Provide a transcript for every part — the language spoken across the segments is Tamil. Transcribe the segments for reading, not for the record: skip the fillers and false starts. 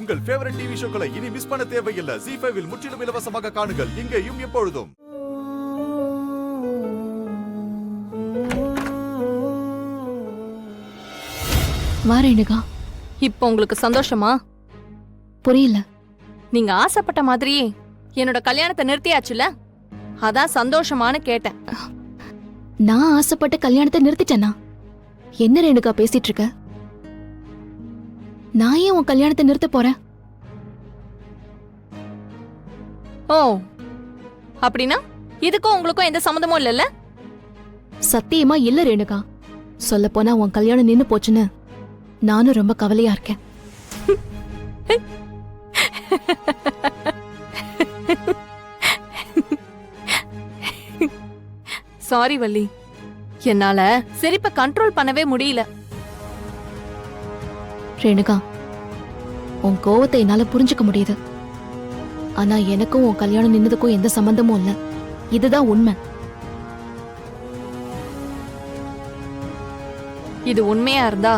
உங்கள் ஃபேவரட் டிவி ஷோக்களை இனி மிஸ் பண்ண தேவையில்லை. ZEE5 இல் முற்றிலும் இலவசமாக காணுங்கள். இங்கேயும் எப்பொழுதும். வாரேனுகா, இப்போ உங்களுக்கு சந்தோஷமா? புரியல. நீங்க ஆசைப்பட்ட மாதிரியே என்னோட கல்யாணத்தை நிறுத்தியாச்சுல, அதான் சந்தோஷமானு கேட்டேன். நான் ஆசைப்பட்ட கல்யாணத்தை நிறுத்திட்டேனா? என்ன ரேணுகா பேசிட்டு இருக்க? நான் ஏன் உன் கல்யாணத்தை நிறுத்த போறேன்? ஓ, அப்படின்னா இதுக்கும் உங்களுக்கும் எந்த சம்மந்தமும் இல்லைல்ல? சத்தியமா இல்ல ரேணுகா. சொல்ல போனா உன் கல்யாணம் நின்னு போச்சுன்னு நானும் ரொம்ப கவலையா இருக்கேன். சாரி வள்ளி, என்னால சிரிப்பை கண்ட்ரோல் பண்ணவே முடியல. ரேணுகா, உன் கோவத்தை என்னால புரிஞ்சுக்க முடியுது. ஆனா எனக்கும் உன் கல்யாணம் நின்னதுக்கும் எந்த சம்பந்தமும் இல்ல. இதுதான் உண்மை. இது உண்மையா இருந்தா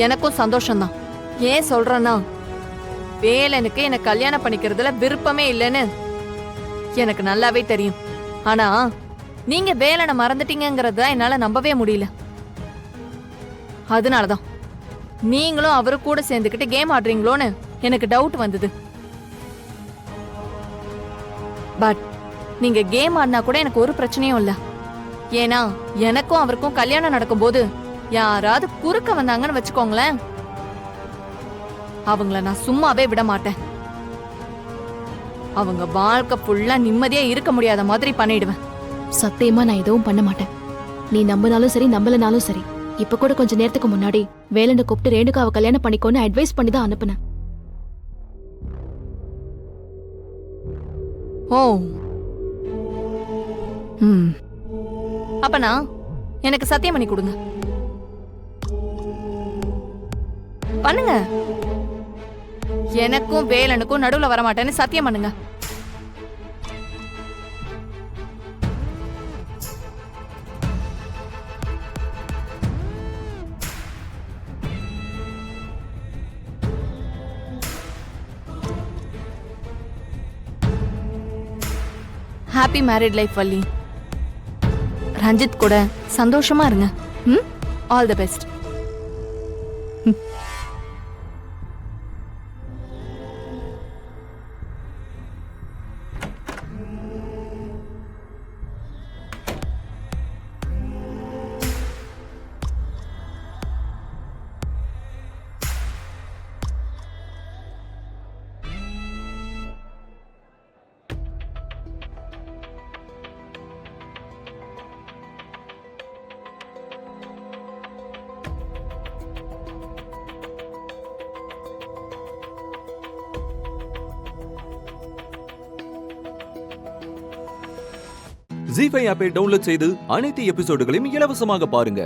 எனக்கும் சந்தோஷம்தான். ஏன் சொல்றேன்னா, வேலனுக்கு என்ன கல்யாணம் பண்ணிக்கிறதுல விருப்பமே இல்லைன்னு எனக்கு நல்லாவே தெரியும். ஆனா நீங்க வேலனை மறந்துட்டீங்கங்கறத என்னால நம்பவே முடியல. அதனாலதான் நீங்களும் அவரு கூட சேர்ந்துக்கிட்டு கேம் ஆடுறீங்களோன்னு எனக்கு டவுட் வந்தது. பட் நீங்க கேம் ஆடினா கூட எனக்கு ஒரு பிரச்சனையும் இல்ல. ஏன்னா எனக்கும் அவருக்கும் கல்யாணம் நடக்கும்போது யாராவது குறுக்க வந்தாங்கன்னு வச்சுக்கோங்களேன், அவங்கள நான் சும்மாவே விட மாட்டேன். அவங்க வாழ்க்கை ஃபுல்லா நிம்மதியா இருக்க முடியாத மாதிரி பண்ணிடுவேன். சத்தியமா நான் எதுவும் பண்ண மாட்டேன். நீ நம்பினாலும் சரி நம்பலனாலும் சரி. இப்ப கூட கொஞ்ச நேரத்துக்கு முன்னாடி வேலனை கூப்பிட்டு ரேணுகாவை கல்யாணம் பண்ணிக்கோன்னு அட்வைஸ் பண்ணி தான் அனுப்புனேன். ஓ, அப்பனா எனக்கு சத்தியம் பண்ணி கொடுங்க. பண்ணுங்க. எனக்கும் வேலனுக்கும் நடுவுல வரமாட்டேன்னு சத்தியம் பண்ணுங்க. Happy married life Valli. Ranjith கூட சந்தோஷமா இருங்க. All the best. ZEE5 ஆப்பை டவுன்லோட் செய்து அனைத்து எபிசோடுகளையும் இலவசமாக பாருங்க.